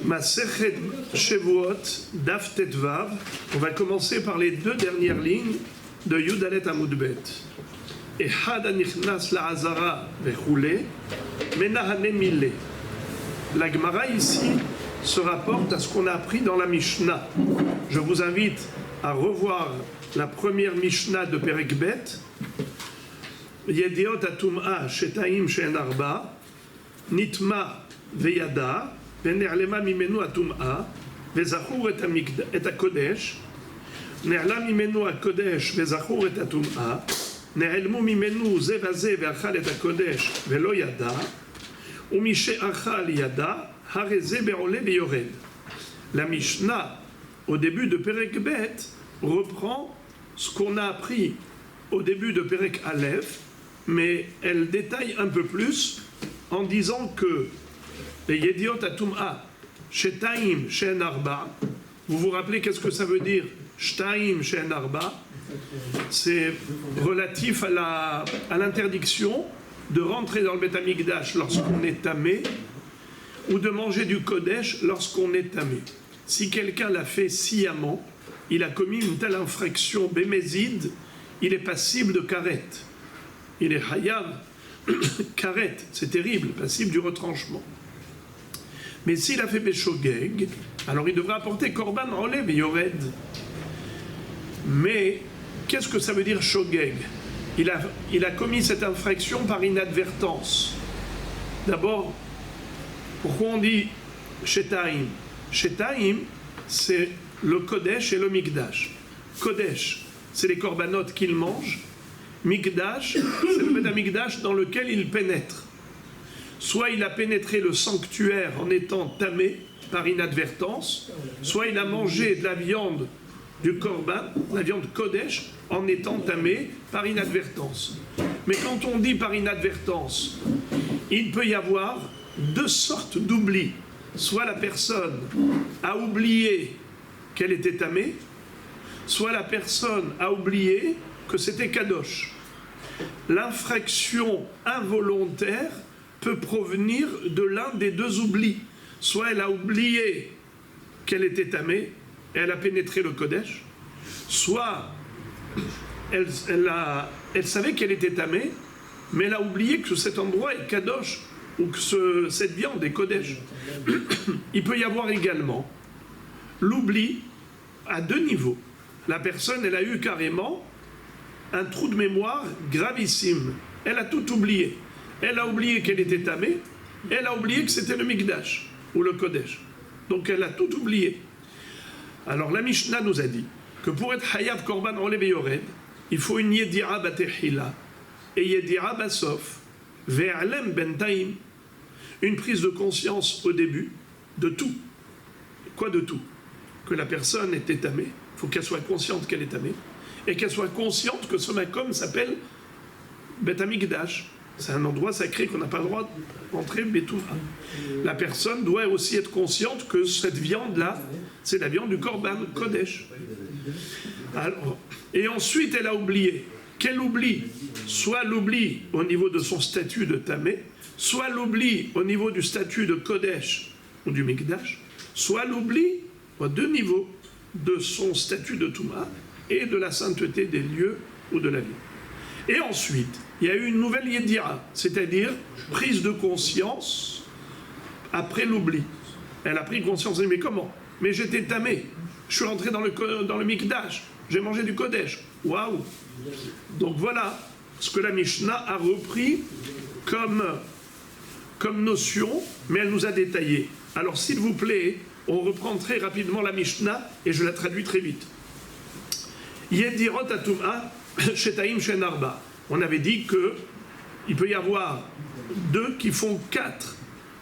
Masechet Shevuot, Daf Tetvav. On va commencer par les deux dernières lignes de Yudalet Amudbet. Echad anichnas la'azara vechule, menahane mille. La Gemara ici se rapporte à ce qu'on a appris dans la Mishnah. Je vous invite à revoir la première Mishnah de Perek Bet. Yediot atum'a shetaim she'en arba, nitma veyada, venerlema mimenu atum'a, vezachur et hakodesh, nerla mimenu hakodesh, vezachur et atum'a, נעלמו ממנו זה וזה ואכל את הקודש ולא ידע, ומי שאכל ידע, הרי זה בעולה ויורד. La Mishnah, au début de Perek Bet, reprend ce qu'on a appris au début de Perek Aleph, mais elle détaille un peu plus en disant que les Yediot Atum'a, Shetaim She'en Arba, vous vous rappelez qu'est-ce que ça veut dire Shtaim She'en Arba? C'est relatif à l'interdiction de rentrer dans le Beth Amikdash lorsqu'on est tamé ou de manger du Kodesh lorsqu'on est tamé. Si quelqu'un l'a fait sciemment, il a commis une telle infraction bémézide, il est passible de karet. Il est hayav karet, c'est terrible, passible du retranchement. Mais s'il a fait béchogeg, alors il devra apporter korban olev et yored. Mais qu'est-ce que ça veut dire shogeg? Il a commis cette infraction par inadvertance. D'abord, pourquoi on dit shetaim? Shetaim, c'est le Kodesh et le Mikdash. Kodesh, c'est les corbanotes qu'il mange. Mikdash, c'est le Beth Amikdash dans lequel il pénètre. Soit il a pénétré le sanctuaire en étant tamé par inadvertance, soit il a mangé de la viande du korban, la viande Kodesh, en étant tamé par inadvertance. Mais quand on dit par inadvertance, il peut y avoir deux sortes d'oubli. Soit la personne a oublié qu'elle était tamée, soit la personne a oublié que c'était kadosh. L'infraction involontaire peut provenir de l'un des deux oublis. Soit elle a oublié qu'elle était tamée, et elle a pénétré le Kodesh, soit elle savait qu'elle était tamée, mais elle a oublié que cet endroit est kadosh, ou que cette viande est Kodesh. Il peut y avoir également l'oubli à deux niveaux. La personne, elle a eu carrément un trou de mémoire gravissime. Elle a tout oublié. Elle a oublié qu'elle était tamée, elle a oublié que c'était le Mikdash, ou le Kodesh. Donc elle a tout oublié. Alors la Mishnah nous a dit que pour être Hayav Korban Olev et Yored, il faut une Yedi'a Batechila et Yedi'a Basof, Ve'alem Bentaim, une prise de conscience au début de tout. Quoi de tout? Que la personne était tamée, il faut qu'elle soit consciente qu'elle est tamée, et qu'elle soit consciente que ce makom s'appelle Beth Amikdash. C'est un endroit sacré qu'on n'a pas le droit d'entrer Betouma. La personne doit aussi être consciente que cette viande-là, c'est la viande du Korban Kodesh. Alors, et ensuite, elle a oublié. Quel oubli? Soit l'oubli au niveau de son statut de tamé, soit l'oubli au niveau du statut de Kodesh ou du Mikdash, soit l'oubli à deux niveaux de son statut de Touma et de la sainteté des lieux ou de la vie. Et ensuite, il y a eu une nouvelle Yedi'a, c'est-à-dire prise de conscience après l'oubli. Elle a pris conscience, mais comment? Mais j'étais tamé, je suis rentré dans le Mikdash, j'ai mangé du Kodesh. Waouh! Donc voilà ce que la Mishnah a repris comme notion, mais elle nous a détaillé. Alors s'il vous plaît, on reprend très rapidement la Mishnah et je la traduis très vite. Yedirot atum'a shetaim she'en arba. On avait dit qu'il peut y avoir deux qui font quatre,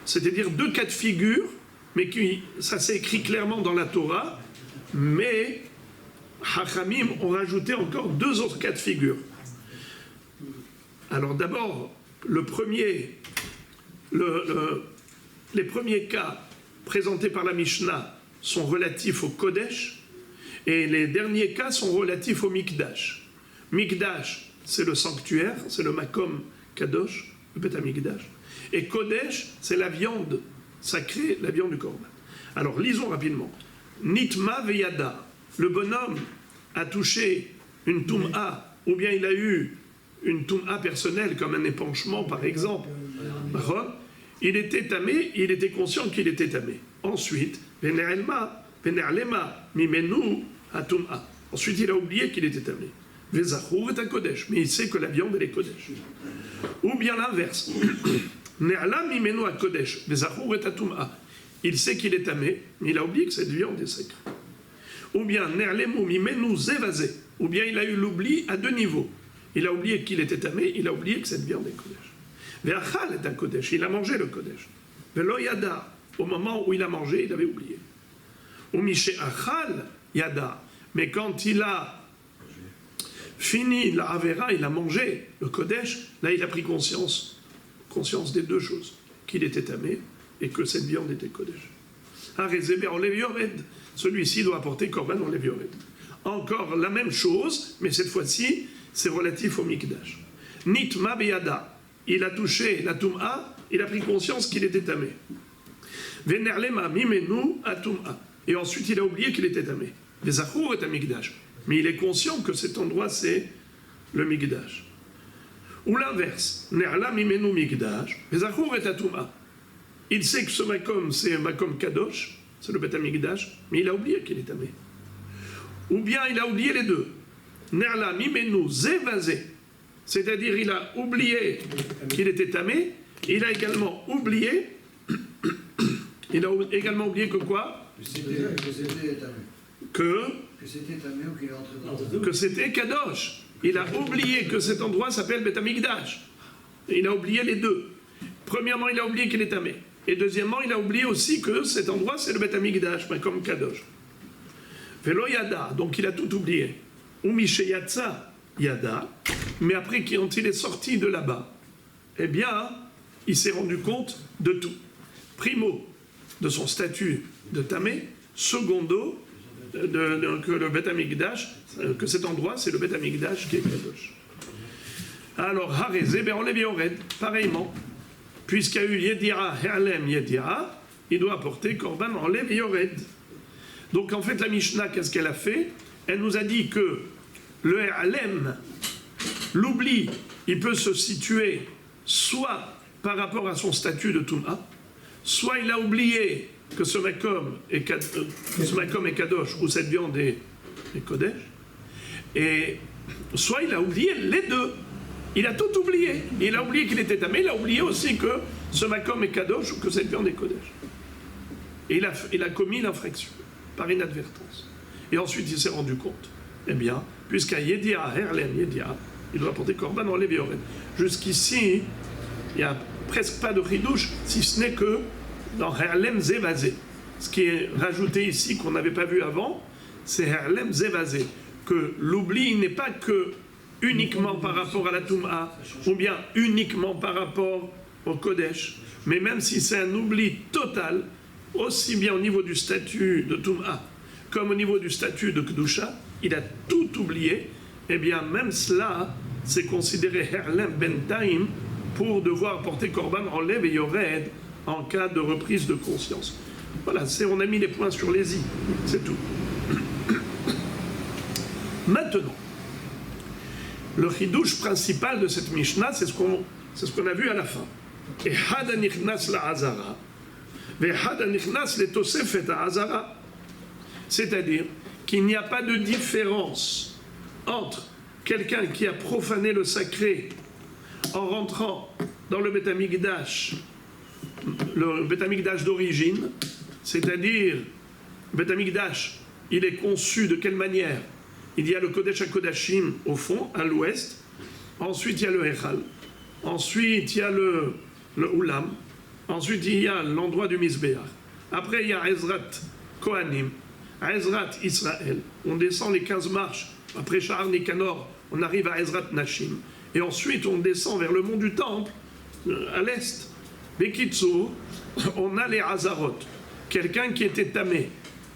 c'est-à-dire deux cas de figure, mais ça c'est écrit clairement dans la Torah, mais Hachamim ont rajouté encore deux autres cas de figure. Alors d'abord, les premiers cas présentés par la Mishnah sont relatifs au Kodesh, et les derniers cas sont relatifs au Mikdash. Mikdash, c'est le sanctuaire, c'est le Makom Kadosh, le Beth Amikdash. Et Kodesh, c'est la viande sacrée, la viande du Korban. Alors, lisons rapidement. Nitma veyada, le bonhomme a touché une toum'a, ou bien il a eu une toum'a personnelle, comme un épanchement par exemple. Il était tamé, il était conscient qu'il était tamé. Ensuite, ensuite il a oublié qu'il était tamé. Vezachour est un kodesh, mais il sait que la viande elle est kodesh. Ou bien l'inverse. Il sait qu'il est tamé, mais il a oublié que cette viande est sacrée. Ou bien ou bien il a eu l'oubli à deux niveaux. Il a oublié qu'il était tamé, il a oublié que cette viande est kodesh. Ve'achal est un kodesh, il a mangé le kodesh. Ve'lo yada, au moment où il a mangé, il avait oublié. Ou mishe achal yada, mais quand il a fini la avera, il a mangé le kodesh, là il a pris conscience des deux choses, qu'il était tamé et que cette viande était kodesh. Arezéber en léviored, celui-ci doit apporter korban en léviored. Encore la même chose, mais cette fois-ci, c'est relatif au mikdash. Nitma beyada, il a touché la toum'a, il a pris conscience qu'il était tamé. Venerlema mimenu atum'a, et ensuite il a oublié qu'il était tamé. Vezachour est un mikdash, mais il est conscient que cet endroit c'est le mikdash. Ou l'inverse, nerla mimenu mikdash, vezachour est atum'a. Il sait que ce makom c'est un makom kadosh, c'est le bet hamikdash, mais il a oublié qu'il est tamé. Ou bien il a oublié les deux. Nerla mimenu zevazé, c'est-à-dire il a oublié qu'il était tamé, il a également oublié que quoi? Que c'était tamé ou qu'il est entré dans que c'était kadosh. Il a oublié que cet endroit s'appelle Bet Hamikdash. Il a oublié les deux. Premièrement, il a oublié qu'il est tamé. Et deuxièmement, il a oublié aussi que cet endroit c'est le Bet Hamikdash, comme kadosh. Velo yada, donc il a tout oublié. Ou Misheyatsa yada, mais après quand il est sorti de là-bas, eh bien, il s'est rendu compte de tout. Primo, de son statut de tamé. Secondo, que le Bet Hamikdash, que cet endroit c'est le Bet Hamikdash qui est kadosh. Alors, Harezé, ben on l'a bien ored, pareillement, puisqu'il y a eu Yedira, Herlem, Yedira, il doit apporter Korban en Lev Yored. Donc en fait, la Mishnah, qu'est-ce qu'elle a fait? Elle nous a dit que le Herlem, l'oubli, il peut se situer soit par rapport à son statut de Touma, soit il a oublié que ce makom est kadosh, ou cette viande est kodesh, et soit il a oublié les deux. Il a tout oublié. Il a oublié qu'il était tamé, il a oublié aussi que ce makom est kadosh ou que cette viande est kodesh. Et il a commis l'infraction par inadvertance. Et ensuite il s'est rendu compte. Eh bien, puisqu'à Yedia, Herlem Yedia, il doit apporter korban en Levi Ored. Jusqu'ici, il n'y a presque pas de chidouche, si ce n'est que dans Herlem Zevazé. Ce qui est rajouté ici, qu'on n'avait pas vu avant, c'est Herlem Zevazé. Que l'oubli n'est pas que uniquement par rapport à la Toum'a, ou bien uniquement par rapport au Kodesh, mais même si c'est un oubli total, aussi bien au niveau du statut de Toum'a, comme au niveau du statut de Kedusha, il a tout oublié, et bien même cela, c'est considéré Herlem Bentaim pour devoir porter Korban en Lev et Yored en cas de reprise de conscience. Voilà, on a mis les points sur les i, c'est tout. Maintenant, le chidouche principal de cette Mishnah, c'est ce qu'on a vu à la fin. Et Hada nichnas la Hazara, ve Hada nichnas le Tosefet à Hazara. C'est-à-dire qu'il n'y a pas de différence entre quelqu'un qui a profané le sacré en rentrant dans le Bet Hamikdash, le Bet Hamikdash d'origine, c'est-à-dire Bet Hamikdash, il est conçu de quelle manière? Il y a le Kodesh HaKodashim au fond, à l'ouest. Ensuite, il y a le Echal. Ensuite, il y a le Ulam. Ensuite, il y a l'endroit du Mizbeach. Après, il y a Ezrat Kohanim, Ezrat Israël. On descend les 15 marches. Après Sha'ar Nikanor, on arrive à Ezrat Nashim. Et ensuite, on descend vers le mont du Temple, à l'est. Bekitsu, on a les Hazarot. Quelqu'un qui était tamé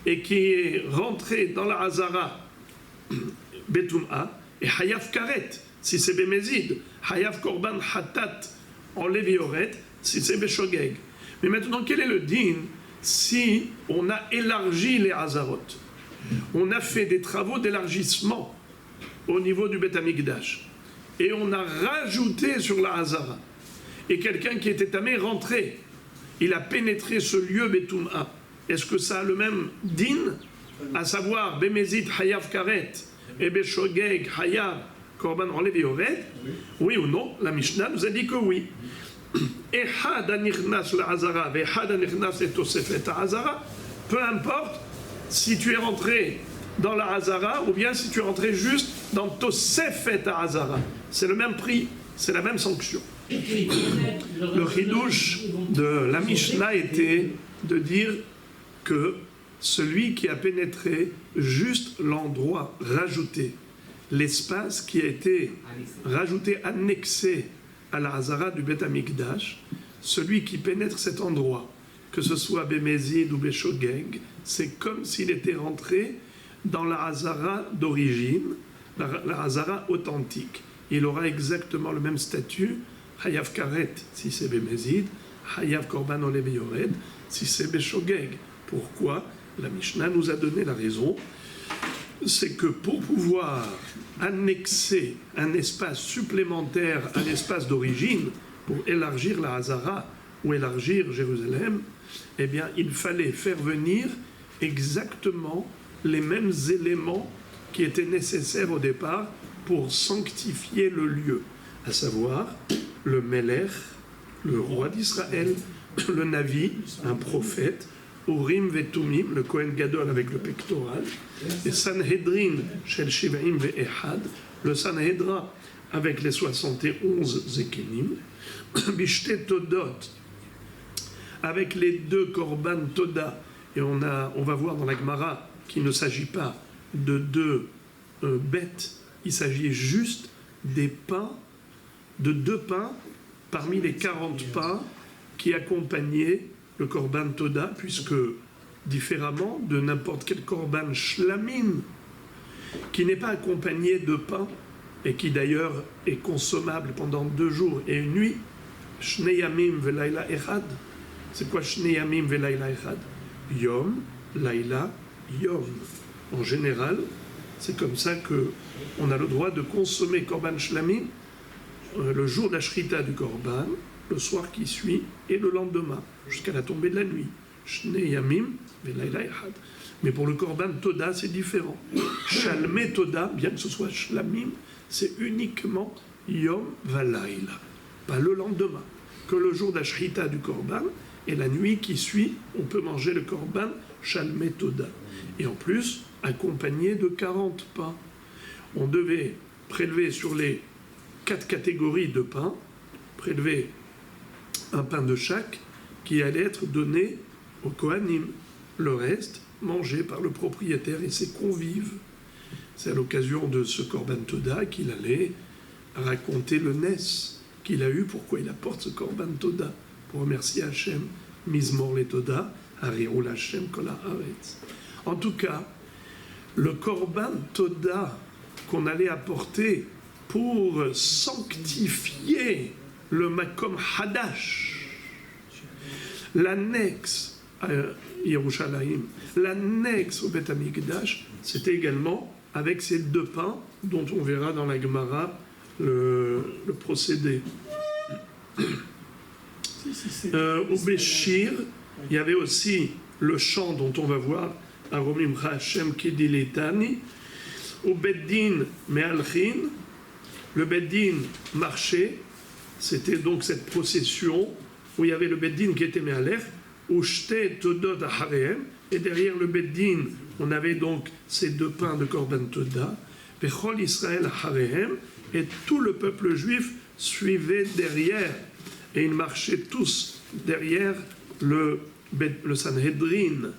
et qui est rentré dans la Hazara, Betum'a, et Hayav Karet, si c'est Bémézid, Hayav Korban Hatat en Lévioret, si c'est Beshogeg. Mais maintenant, quel est le din si on a élargi les Hazarot, on a fait des travaux d'élargissement au niveau du Beth Amikdash, et on a rajouté sur la Hazara, et quelqu'un qui était tamé rentré, il a pénétré ce lieu Betum'a, est-ce que ça a le même din, à savoir Bemezid Hayav Karet et Beshogeg Hayav Korban Olev Yored, oui ou non? La Mishnah nous a dit que oui. Ehad anichnas la Hazara, Ehad anichnas et Tosefet Hazara, peu importe si tu es rentré dans la Hazara ou bien si tu es rentré juste dans Tosefet Hazara. C'est le même prix, c'est la même sanction. Le chidouche de la Mishnah était de dire que celui qui a pénétré juste l'endroit rajouté, l'espace qui a été rajouté, annexé à la Hazara du Beth Amikdash, celui qui pénètre cet endroit, que ce soit Bémézid ou Béchogeg, c'est comme s'il était rentré dans la Hazara d'origine, la Hazara authentique. Il aura exactement le même statut, Hayav Karet si c'est Bémézid, Hayav Korban Olev Yored si c'est Béchogeg. Pourquoi? La Mishnah nous a donné la raison, c'est que pour pouvoir annexer un espace supplémentaire à l'espace d'origine, pour élargir la Hazara ou élargir Jérusalem, eh bien il fallait faire venir exactement les mêmes éléments qui étaient nécessaires au départ pour sanctifier le lieu, à savoir le Melech, le roi d'Israël, le Navi, un prophète, Urim Vetumim, le Kohen Gadol avec le pectoral, et Sanhedrin Shel Shivaim Ve'ehad, le Sanhedra avec les 71 Zekenim, Bishte Todot, avec les 2 Korban Toda, et on va voir dans la Gemara qu'il ne s'agit pas de 2 bêtes, il s'agit juste des pains, de 2 pains parmi les 40 pains qui accompagnaient le Korban Toda, puisque différemment de n'importe quel Korban Shlamim, qui n'est pas accompagné de pain, et qui d'ailleurs est consommable pendant 2 jours et 1 nuit, Shnei Yamim Velayla Echad. C'est quoi Shnei Yamim Velayla Echad? Yom, Laila, Yom. En général, c'est comme ça qu'on a le droit de consommer Korban Shlamim le jour de la Shrita du Korban, le soir qui suit et le lendemain, jusqu'à la tombée de la nuit. Shnei Yamim Velayla Echad. Mais pour le Korban Toda, c'est différent. Shalmei Toda, bien que ce soit Shlamim, c'est uniquement Yom Valayla, pas le lendemain, que le jour de la Shrita du Korban, et la nuit qui suit, on peut manger le Korban Shalmei Toda. Et en plus, accompagné de 40 pains. On devait prélever sur les 4 catégories de pains, prélever un pain de chaque qui allait être donné au Kohanim. Le reste, mangé par le propriétaire et ses convives. C'est à l'occasion de ce Korban Toda qu'il allait raconter le Nes qu'il a eu, pourquoi il apporte ce Korban Toda, pour remercier Hachem, Mizmor le Toda, Harirul Hachem Kol Haaretz. En tout cas, le Korban Toda qu'on allait apporter pour sanctifier le Makom Hadash, l'annexe à Yerushalayim, l'annexe au Beth Amikdash, c'était également avec ces 2 pains dont on verra dans la Gemara le procédé. Au Béchir, il y avait aussi le chant dont on va voir Aromim Hashem Kediletani. Au Beddin Me'alchin, le Beddin marchait, c'était donc cette procession où il y avait le Beddin qui était Me'alech, ou Shte Todot Aharehem, et derrière le Beddin, on avait donc ces 2 pains de Korban Toda, Vechol Israël Aharehem, et tout le peuple juif suivait derrière, et ils marchaient tous derrière le Sanhedrin.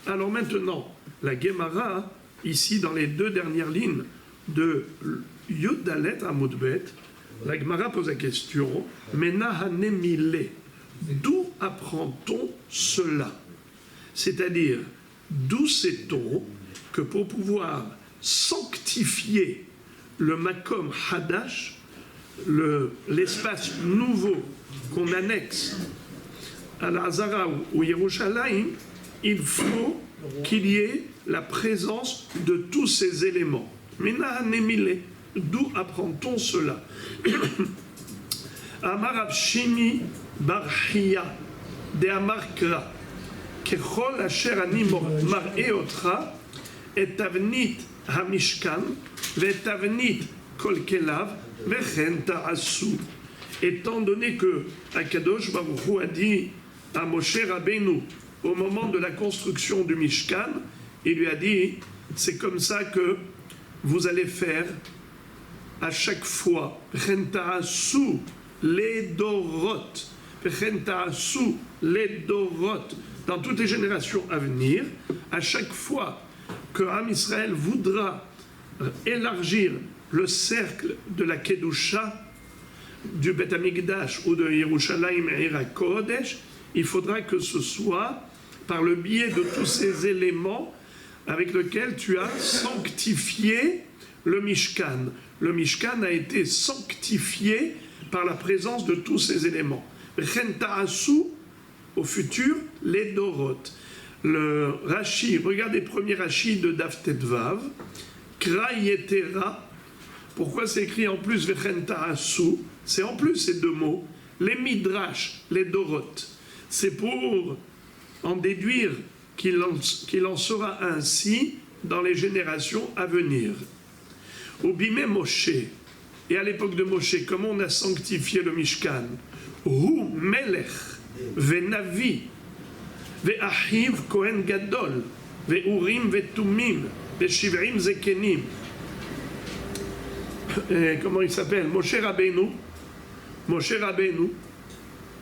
Alors maintenant, la Gemara, ici dans les 2 dernières lignes de Yud Dalet Amud Bet, la Gemara pose la question, Menahanemile, d'où apprend-on cela? C'est-à-dire, d'où sait-on que pour pouvoir sanctifier le Makom Hadash, l'espace nouveau qu'on annexe à la Hazara ou Yerushalayim, il faut qu'il y ait la présence de tous ces éléments. D'où apprend-on cela? Amar Rav Shimi bar Chiya de Amar Kra Kechol asher ani mar'e otra et tavnit hamishkan ve tavnit kol kelav vechen ta'asu. Étant donné que Akadosh Baruch Hu a dit à Moshe Rabbeinu au moment de la construction du Mishkan, il lui a dit, c'est comme ça que vous allez faire à chaque fois, les dorot, dans toutes les générations à venir, à chaque fois que Am Israël voudra élargir le cercle de la Kedusha, du Beth Amikdash ou de Yerushalayim et Kodesh, il faudra que ce soit par le biais de tous ces éléments avec lesquels tu as sanctifié le Mishkan. Le Mishkan a été sanctifié par la présence de tous ces éléments. Au futur, les Dorot. Le Rashi, regardez le premier Rashi de Daf Tetvav, Kra Yetera. Pourquoi c'est écrit en plus Vechen Ta'asu? C'est en plus ces deux mots. Les Midrash, les Dorot. C'est pour en déduire qu'il en sera ainsi dans les générations à venir. Au Bimé Moshe, et à l'époque de Moshe, comment on a sanctifié le Mishkan? Hu Melech, Venavi, Ve'achiv Kohen Gadol, Ve'urim Ve'tumim, Ve'shivrim Zekenim. Comment il s'appelle? Moshe Rabbeinu. Moshe Rabbeinu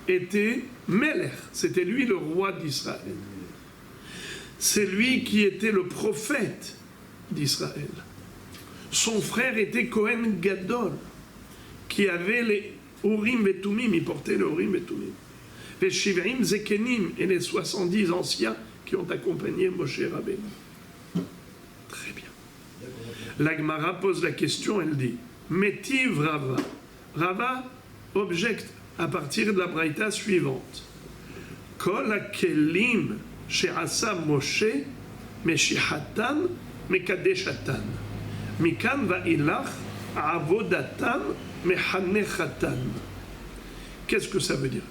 était Melech, c'était lui le roi d'Israël. C'est lui qui était le prophète d'Israël. Son frère était Kohen Gadol, qui avait les Urim et Tumim, il portait le Urim et Tumim. Les Shivrim Zekenim et les 70 anciens qui ont accompagné Moshe Rabbeinu. Très bien. La Gemara pose la question, elle dit Metiv Rava. Rava objecte à partir de la braïta suivante. Kol hakelim she'asa Moshe meshihatan mekadeshatan. Mikan va'ilach avodatan mehanechatan. Qu'est-ce que ça veut dire?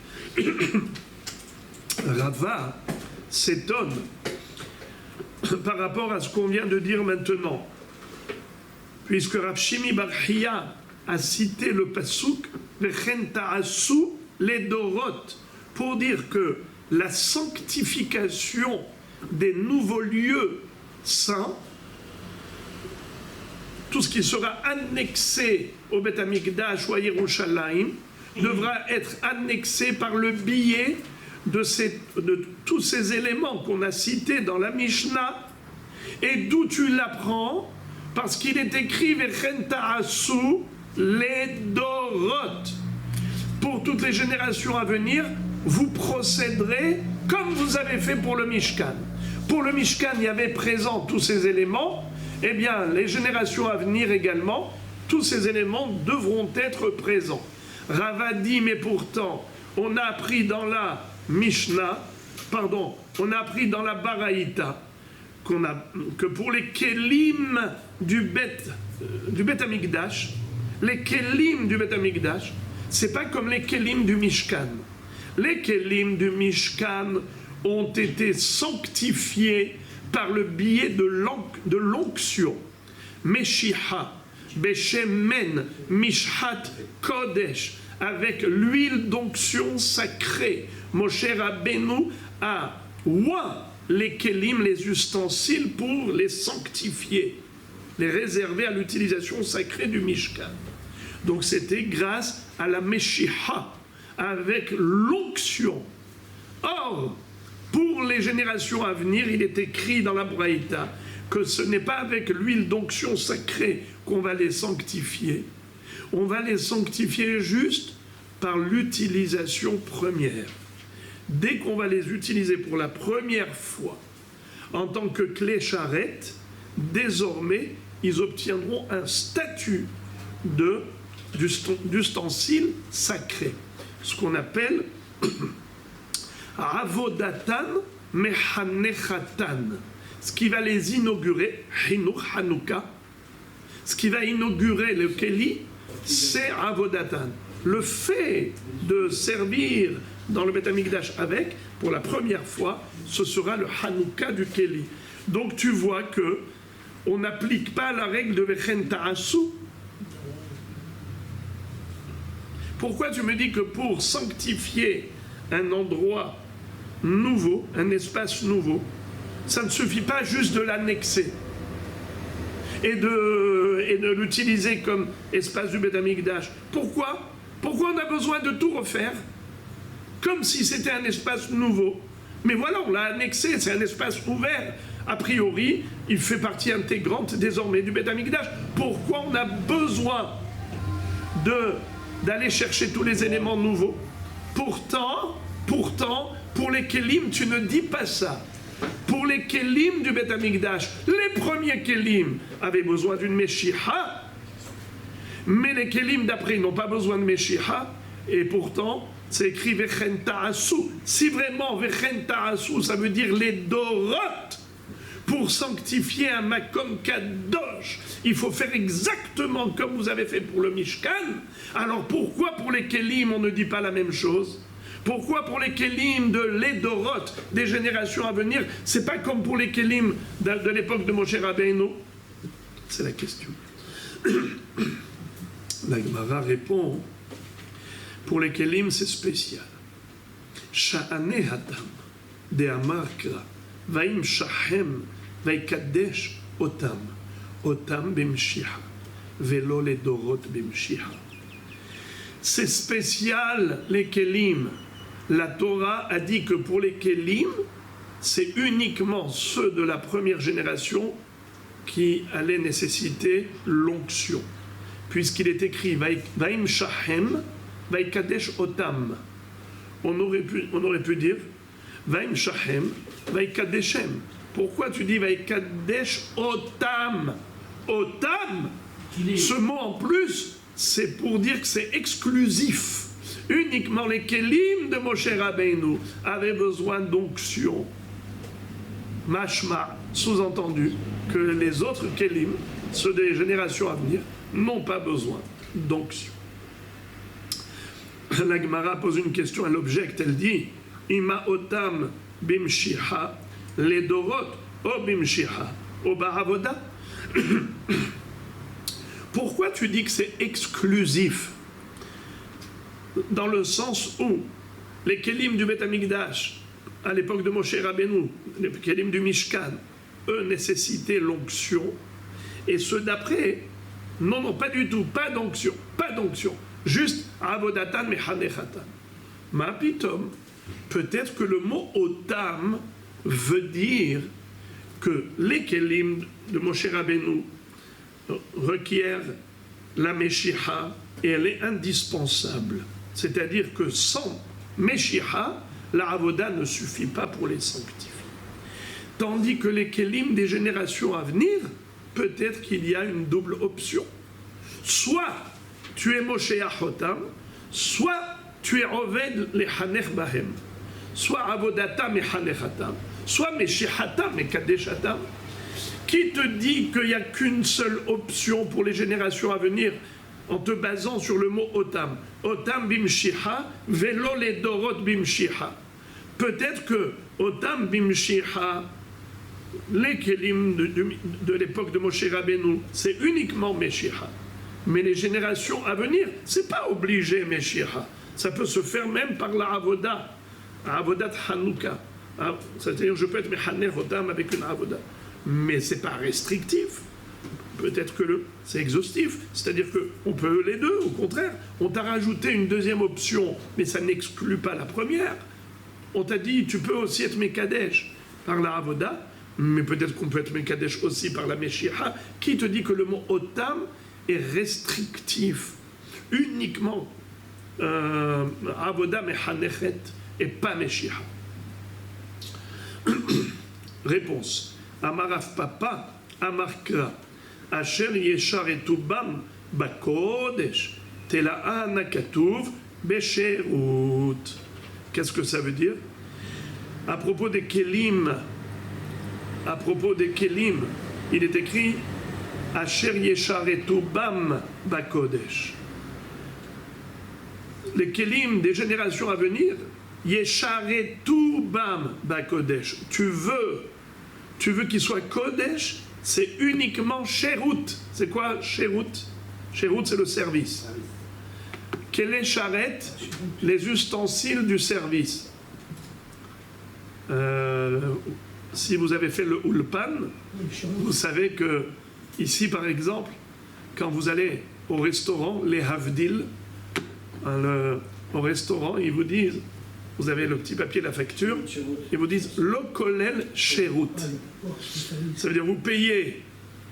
Rava s'étonne par rapport à ce qu'on vient de dire maintenant. Puisque Rav Shimi bar Chiya a cité le pasuk Vechen ta'asu les dorot pour dire que la sanctification des nouveaux lieux saints, tout ce qui sera annexé au Beth Amikdash ou à Yerushalayim, devra être annexé par le biais de tous ces éléments qu'on a cités dans la Mishnah. Et d'où tu l'apprends? Parce qu'il est écrit Vechen ta'asu les dorot. Pour toutes les générations à venir, vous procéderez comme vous avez fait pour le Mishkan. Pour le Mishkan, il y avait présent tous ces éléments. Eh bien, les générations à venir également, tous ces éléments devront être présents. Rava dit, mais pourtant, on a appris dans la Mishnah, on a appris dans la Baraïta, que pour les Kélim du Beth Amikdash, les Kélim du Beth Amikdash, c'est pas comme les Kélim du Mishkan. Les Kélim du Mishkan ont été sanctifiés par le biais de l'onction. Meshiha, Beshemen, Mishhat, Kodesh, avec l'huile d'onction sacrée. Moshe Rabbeinu a oint les Kélim, les ustensiles, pour les sanctifier, les réserver à l'utilisation sacrée du Mishkan. Donc c'était grâce à la Meshiha, avec l'onction. Or, pour les générations à venir, il est écrit dans la Braïta que ce n'est pas avec l'huile d'onction sacrée qu'on va les sanctifier. On va les sanctifier juste par l'utilisation première. Dès qu'on va les utiliser pour la première fois en tant que clé charrette, désormais, ils obtiendront un statut d'ustensile sacré. Ce qu'on appelle Avodatan Mechanechatan. Ce qui va les inaugurer, Chinuch Hanouka, ce qui va inaugurer le Keli, c'est Avodatan. Le fait de servir dans le Beth Amikdash avec, pour la première fois, ce sera le Hanouka du Keli. Donc tu vois que on n'applique pas la règle de Vechen Ta'asu. Pourquoi tu me dis que pour sanctifier un endroit nouveau, un espace nouveau, ça ne suffit pas juste de l'annexer et de l'utiliser comme espace du Beth Amikdash. Pourquoi on a besoin de tout refaire comme si c'était un espace nouveau? Mais voilà, on l'a annexé, c'est un espace ouvert. A priori, il fait partie intégrante désormais du Beth Amikdash. Pourquoi on a besoin d'aller chercher tous les éléments nouveaux? Pourtant, pour les Kélim, tu ne dis pas ça. Pour les Kélim du Beth Amikdash, les premiers Kélim avaient besoin d'une Meshicha, mais les Kélim d'après n'ont pas besoin de Meshicha, et pourtant, c'est écrit Vechen Ta'asu. Si vraiment Vechen Ta'asu, ça veut dire les Dorot, pour sanctifier un Makom Kadosh, il faut faire exactement comme vous avez fait pour le Mishkan. Alors pourquoi pour les Kélim on ne dit pas la même chose? Pourquoi pour les Kélim de l'Edorot, des générations à venir, c'est pas comme pour les Kélim de l'époque de Moshe Rabbeinu? C'est la question. La Gemara répond, pour les Kélim c'est spécial. Sha'ane hatam de amarkra vaim shahem vaikadesh otam bimshiha velo ledorot bimshiha. C'est spécial les Kélim. La Torah a dit que pour les Kélim, c'est uniquement ceux de la première génération qui allaient nécessiter l'onction. Puisqu'il est écrit Vaim Shahem, Vaikadesh Otam. On aurait pu dire Vaim Shahem, Vaikadeshem. Pourquoi tu dis Vaikadesh Otam? Otam, ce mot en plus, c'est pour dire que c'est exclusif. Uniquement les Kélim de Moshe Rabbeinu avaient besoin d'onction. Mashma, sous-entendu que les autres Kélim, ceux des générations à venir, n'ont pas besoin d'onction. La Gemara pose une question, elle objecte, elle dit Ima otam bimshiha, les dorot o bimshiha, o ba'avoda. Pourquoi tu dis que c'est exclusif? Dans le sens où les Kélim du Beth Amikdash, à l'époque de Moshe Rabbeinu, les Kélim du Mishkan, eux nécessitaient l'onction, et ceux d'après, non, pas du tout, pas d'onction, juste avodatan mechanechatan. Ma pitom, peut-être que le mot otam veut dire que les Kélim de Moshe Rabbeinu requièrent la Meshicha et elle est indispensable. C'est-à-dire que sans Meshicha, la Avoda ne suffit pas pour les sanctifier. Tandis que les Kélim des générations à venir, peut-être qu'il y a une double option. Soit tu es Moshe Achotam, soit tu es Oved le Hanech Bahem, soit Avodatam et Hanechatam, soit Meshichatam et Kadeshatam. Qui te dit qu'il n'y a qu'une seule option pour les générations à venir en te basant sur le mot Otam? Otam bimshiha, velo les dorot bimshiha. Peut-être que Otam bimshiha, les Kélim de l'époque de Moshe Rabbeinu, c'est uniquement Meshiha. Mais les générations à venir, c'est pas obligé Meshiha. Ça peut se faire même par la Avoda, Avodat Hanouka. C'est-à-dire, je peux être Mechaner Otam avec une Avoda. Mais c'est pas restrictif. Peut-être que c'est exhaustif, c'est-à-dire qu'on peut les deux, au contraire. On t'a rajouté une deuxième option, mais ça n'exclut pas la première. On t'a dit, tu peux aussi être Mekadesh par la Avoda, mais peut-être qu'on peut être Mekadesh aussi par la Meshicha. Qui te dit que le mot Otam est restrictif? Uniquement Avoda Mechanechet et pas Meshicha. Réponse. Amaraf Papa, Amarkra. Asher yeshar etubam bakodesh tela'ana katuv besherut. Qu'est-ce que ça veut dire? À propos des kelim, il est écrit Asher yesharetu bam bakodesh. Les kelim des générations à venir, yesharetu bam bakodesh. Tu veux qu'il soit kodesh, c'est uniquement sherut. C'est quoi sherut? Sherut, c'est le service. Quel est charet? Les ustensiles du service. Si vous avez fait le ulpan, vous savez que ici, par exemple, quand vous allez au restaurant, les havdil, au restaurant, ils vous disent, vous avez le petit papier de la facture, ils vous disent lo kolel sherut. Ça veut dire vous payez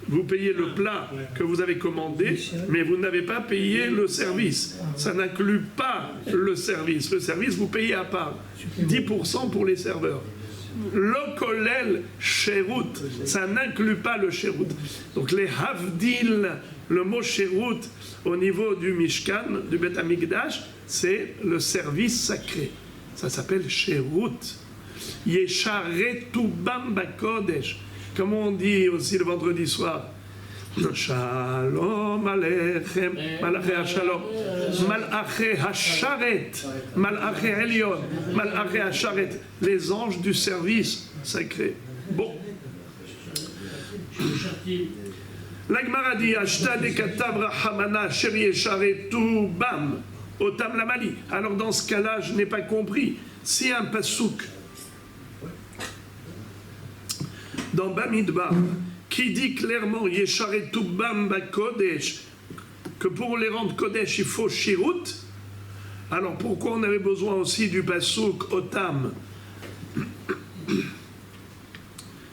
le plat que vous avez commandé, mais vous n'avez pas payé le service. Ça n'inclut pas le service. Le service, vous payez à part. 10% pour les serveurs. Le kolel sherut, ça n'inclut pas le sherut. Donc les havdil, le mot sherut au niveau du Mishkan, du Bet Hamikdash, c'est le service sacré. Ça s'appelle sherut. Yesharetu bam bakodesh. Comme on dit aussi le vendredi soir, Shalom Aleichem, Malaché HaShalom, Malaché HaSharet, Malaché Elyon, Malaché HaSharet, les anges du service sacré. Bon. La Gemara dit Ashta de Katav Rahamana Sher Yesharetu Bam, Otam Lamali. Alors dans ce cas-là, je n'ai pas compris. Si un pasouk dans Bamidbar, qui dit clairement Yesharetu Bam Bakodesh, que pour les rendre Kodesh, il faut Shirut, alors pourquoi on avait besoin aussi du Pasuk Otam?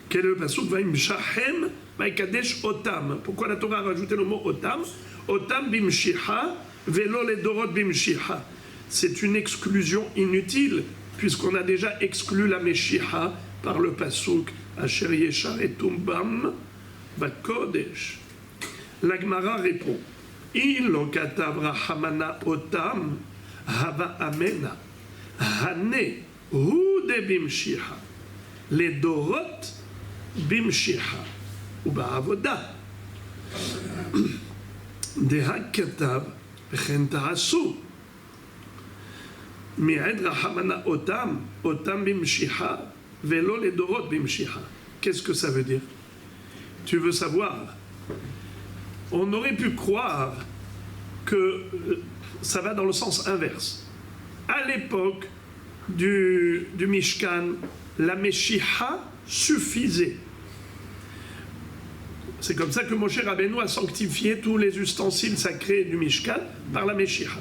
Quel est le Pasuk? Vaim Shahem Baikadesh Otam. Pourquoi la Torah a rajouté le mot Otam? Otam Bimshiha, Velo le Dorot Bimshiha. C'est une exclusion inutile, puisqu'on a déjà exclu la Meshiha par le Pasuk Asher Yesharetu Bam Bakodesh. La Gemara répond Ilo katav Rahamana Otam Hava Amena Hane Hude Bimshiha Les Dorot Bimshiha Uba Avoda Deha katav Chen Ta'asu Mi'ed Rahamana Otam Bimshiha Velo les dorot bimshiha. Qu'est-ce que ça veut dire? Tu veux savoir? On aurait pu croire que ça va dans le sens inverse. À l'époque du Mishkan, la Meshiha suffisait. C'est comme ça que Moshe Rabbeinu a sanctifié tous les ustensiles sacrés du Mishkan par la Meshiha.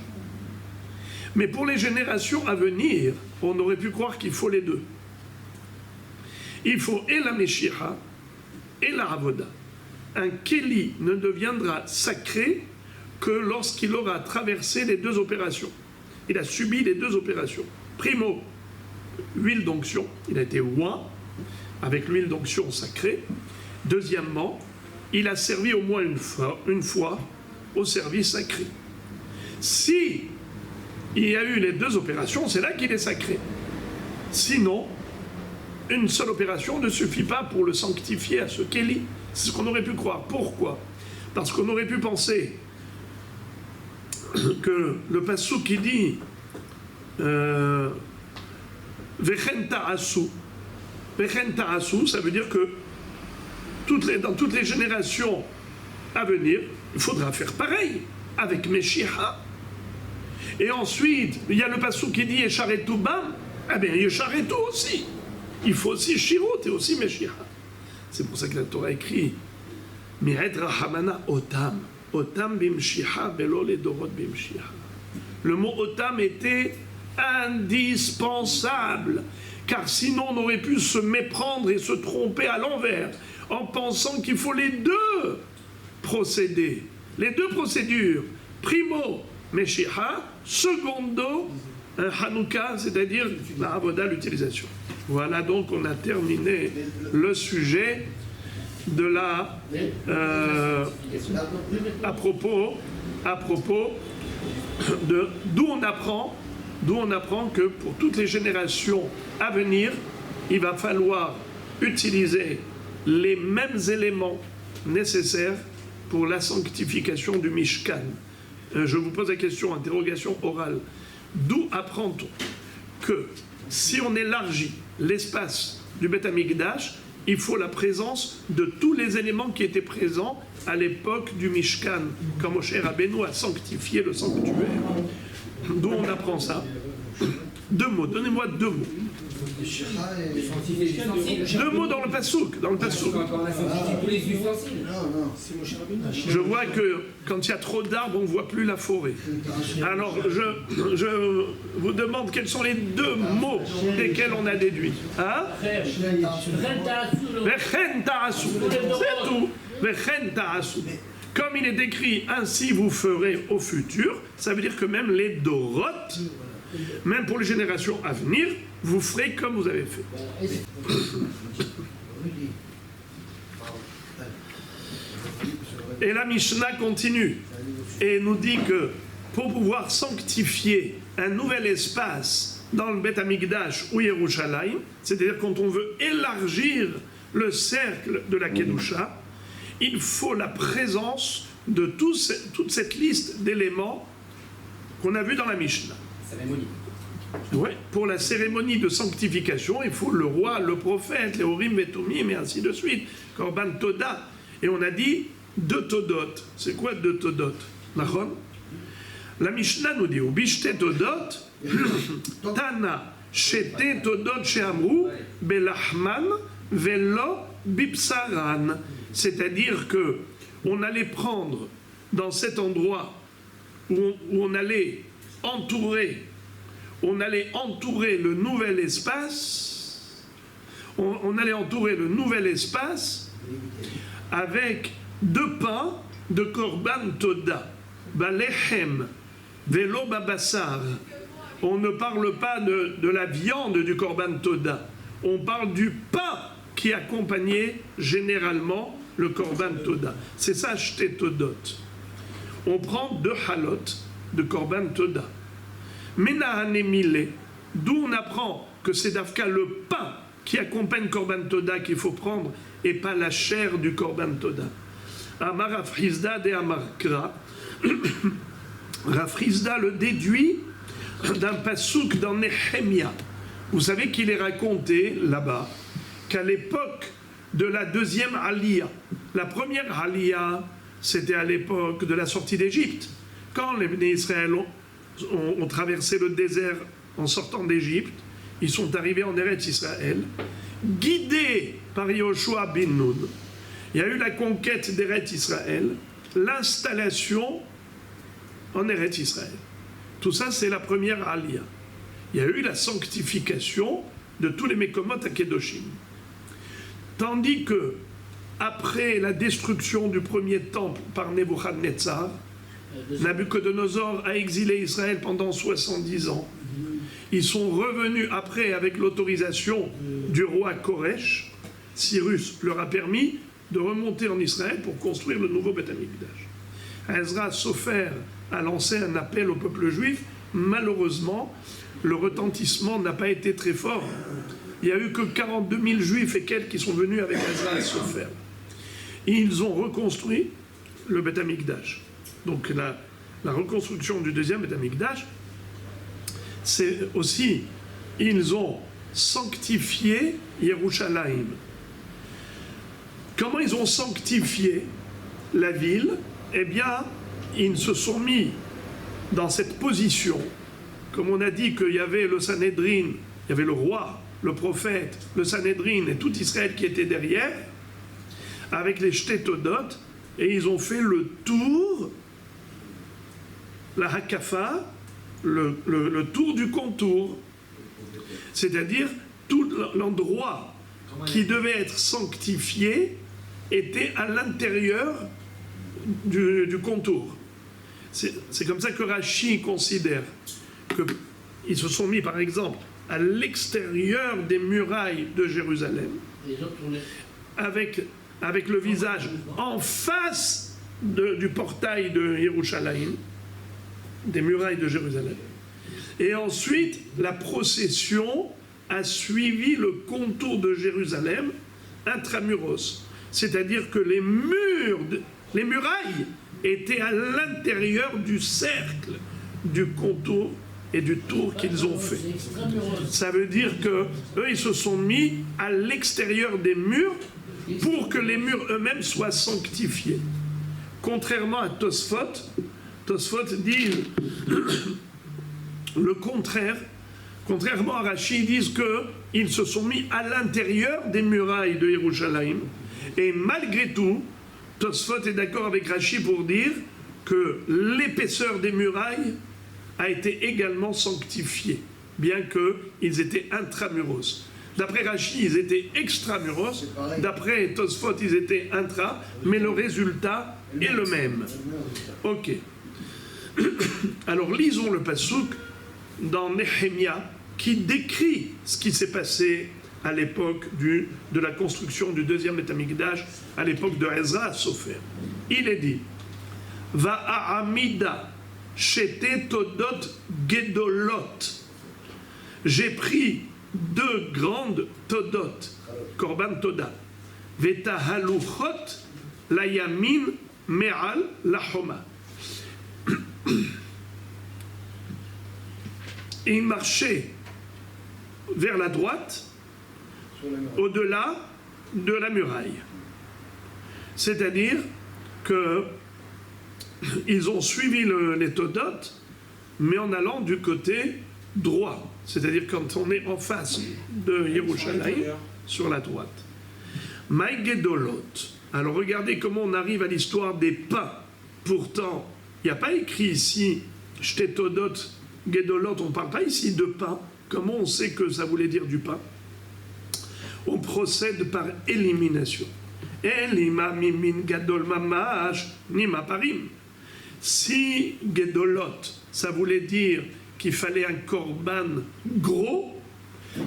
Mais pour les générations à venir, on aurait pu croire qu'il faut les deux. Il faut et la Meshiha et la Avoda. Un Kéli ne deviendra sacré que lorsqu'il aura traversé les deux opérations. Il a subi les deux opérations. Primo, huile d'onction, il a été oint avec l'huile d'onction sacrée. Deuxièmement, il a servi au moins une fois au service sacré. Si il y a eu les deux opérations, c'est là qu'il est sacré. Sinon, une seule opération ne suffit pas pour le sanctifier à ce Kéli. C'est ce qu'on aurait pu croire. Pourquoi? Parce qu'on aurait pu penser que le passouk qui dit Vechen ta'asu, ça veut dire que dans toutes les générations à venir, il faudra faire pareil avec Meshiha. Et ensuite, il y a le passouk qui dit Yesharetu Bam, eh bien Yesharetu aussi. Il faut aussi Shirut et aussi Meshiha. C'est pour ça que la Torah écrit Mi'ed Rahamana Otam. Otam bimshiha velo le dorot bimshiha. Le mot Otam était indispensable, car sinon on aurait pu se méprendre et se tromper à l'envers en pensant qu'il faut les deux procédés, les deux procédures. Primo, Meshiha, secondo, Hanouka, c'est-à-dire la Avoda, l'utilisation. Voilà, donc on a terminé le sujet de la à propos de d'où on apprend que pour toutes les générations à venir, il va falloir utiliser les mêmes éléments nécessaires pour la sanctification du Mishkan. Je vous pose la question, interrogation orale. D'où apprend-on que si on élargit l'espace du Beth Amikdash, il faut la présence de tous les éléments qui étaient présents à l'époque du Mishkan, quand Moshe Rabbeinu a sanctifié le sanctuaire. D'où on apprend ça? Deux mots, donnez-moi deux mots. Deux mots dans le Passouk. Je vois que quand il y a trop d'arbres, on ne voit plus la forêt. Alors, je vous demande quels sont les deux mots desquels on a déduit. Hein? C'est tout. Comme il est écrit, ainsi vous ferez au futur, ça veut dire que même les Doroth, même pour les générations à venir, vous ferez comme vous avez fait. Et la Mishnah continue et nous dit que pour pouvoir sanctifier un nouvel espace dans le Beth Amikdash ou Yerushalayim, c'est-à-dire quand on veut élargir le cercle de la Kedusha, il faut la présence de toute cette liste d'éléments qu'on a vus dans la Mishnah. Ouais, pour la cérémonie de sanctification, il faut le roi, le prophète, les Urim et Tumim, et ainsi de suite. Korban Toda. Et on a dit deux Todot. C'est quoi deux Todot? La Mishnah nous dit, Bishte Todot, Tana, Shete Todot Sheamru, Belahman, Velo, Bipsaran. C'est-à-dire que on allait prendre dans cet endroit où on allait entourer le nouvel espace, on allait entourer le nouvel espace avec deux pains de Korban Toda, Balechem, Velo Babassar. On ne parle pas de la viande du Korban Toda, on parle du pain qui accompagnait généralement le Korban Toda. C'est ça, Shte Todot. On prend deux halot de Korban Toda. D'où on apprend que c'est d'Afka le pain qui accompagne Korban Toda qu'il faut prendre et pas la chair du Korban Toda. Amar Rafrizda de Amarkra. Rafrizda le déduit d'un pasouk dans Nehemia. Vous savez qu'il est raconté là-bas qu'à l'époque de la deuxième Aliyah, la première Aliyah, c'était à l'époque de la sortie d'Égypte. Quand les Bnei Israël ont traversé le désert en sortant d'Égypte, ils sont arrivés en Eretz Israël, guidés par Yoshua bin Nun. Il y a eu la conquête d'Eretz Israël, l'installation en Eretz Israël. Tout ça, c'est la première Aliyah. Il y a eu la sanctification de tous les Mekomot à Kedoshim. Tandis que, après la destruction du premier temple par Nebuchadnezzar, Nabucodonosor a exilé Israël pendant 70 ans. Ils sont revenus après avec l'autorisation du roi Koresh. Cyrus leur a permis de remonter en Israël pour construire le nouveau Beth Amikdash. Ezra Sofer a lancé un appel au peuple juif. Malheureusement, le retentissement n'a pas été très fort. Il n'y a eu que 42 000 juifs et quelques qui sont venus avec Ezra Sofer. Et ils ont reconstruit le Beth Amikdash. Donc la reconstruction du deuxième Beth Amikdash, c'est aussi, ils ont sanctifié Yerushalayim. Comment ils ont sanctifié la ville? Eh bien, ils se sont mis dans cette position, comme on a dit qu'il y avait le Sanhédrin, il y avait le roi, le prophète, le Sanhédrin et tout Israël qui était derrière, avec les Shte Todot, et ils ont fait le tour, la Hakafa, le tour du contour, c'est-à-dire tout l'endroit qui devait être sanctifié était à l'intérieur du contour. C'est comme ça que Rashi considère qu'ils se sont mis, par exemple, à l'extérieur des murailles de Jérusalem, avec le visage en face du portail de Yerushalayim, des murailles de Jérusalem. Et ensuite, la procession a suivi le contour de Jérusalem intramuros. C'est-à-dire que les murailles étaient à l'intérieur du cercle, du contour et du tour qu'ils ont fait. Ça veut dire que eux, ils se sont mis à l'extérieur des murs pour que les murs eux-mêmes soient sanctifiés. Contrairement à Tosfot dit le contraire. Contrairement à Rashi, ils disent qu'ils se sont mis à l'intérieur des murailles de Yerushalayim. Et malgré tout, Tosfot est d'accord avec Rashi pour dire que l'épaisseur des murailles a été également sanctifiée, bien qu'ils étaient intramuros. D'après Rashi, ils étaient extramuros. D'après Tosfot, ils étaient intra, mais le résultat est le même. Ok. Alors lisons le passouk dans Nehemia qui décrit ce qui s'est passé à l'époque de la construction du deuxième Beth Amikdash, à l'époque de Ezra Sofer. Il est dit Va'amida shete todot gedolot. J'ai pris 2 grandes todot, korban toda, vetahaluchot la yamin me'al la homa. Et il marchait vers la droite, au-delà de la muraille. C'est-à-dire qu'ils ont suivi les todotes, mais en allant du côté droit. C'est-à-dire quand on est en face de Yerushalayim, sur la droite. Maïgedolot. Alors regardez comment on arrive à l'histoire des pains. Pourtant, il n'y a pas écrit ici, Shtetodot, Gedolot, on ne parle pas ici de pain. Comment on sait que ça voulait dire du pain? On procède par élimination. Elima mimin gadol mamash nima parim. Si Gedolot, ça voulait dire qu'il fallait un korban gros,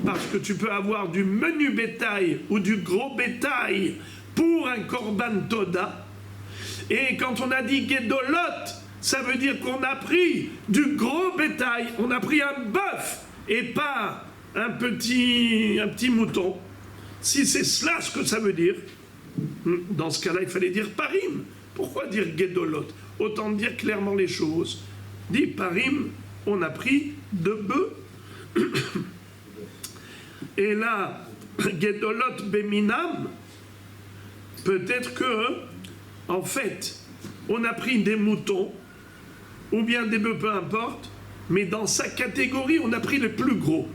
parce que tu peux avoir du menu bétail ou du gros bétail pour un korban toda. Et quand on a dit Gedolot, ça veut dire qu'on a pris du gros bétail, on a pris un bœuf et pas un petit mouton. Si c'est cela ce que ça veut dire, dans ce cas-là, il fallait dire parim. Pourquoi dire Gedolot? Autant dire clairement les choses. Dit parim, on a pris 2 bœufs. Et là, Gedolot beminam, peut-être que, en fait, on a pris des moutons, ou bien des bœufs, peu importe, mais dans sa catégorie, on a pris les plus gros.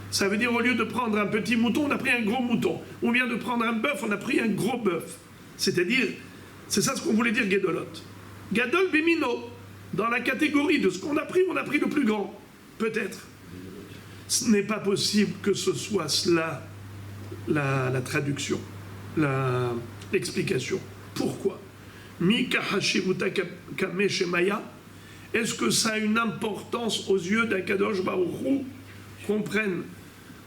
Ça veut dire, au lieu de prendre un petit mouton, on a pris un gros mouton. Ou bien de prendre un bœuf, on a pris un gros bœuf. C'est-à-dire, c'est ça ce qu'on voulait dire Gedolot. Gadol Bemino, dans la catégorie de ce qu'on a pris, on a pris le plus grand. Peut-être. Ce n'est pas possible que ce soit cela, la traduction, l'explication. Pourquoi? Mika Hashimuta Kame Shemaya. Est-ce que ça a une importance aux yeux d'Akadosh Baruch Hu qu'on prenne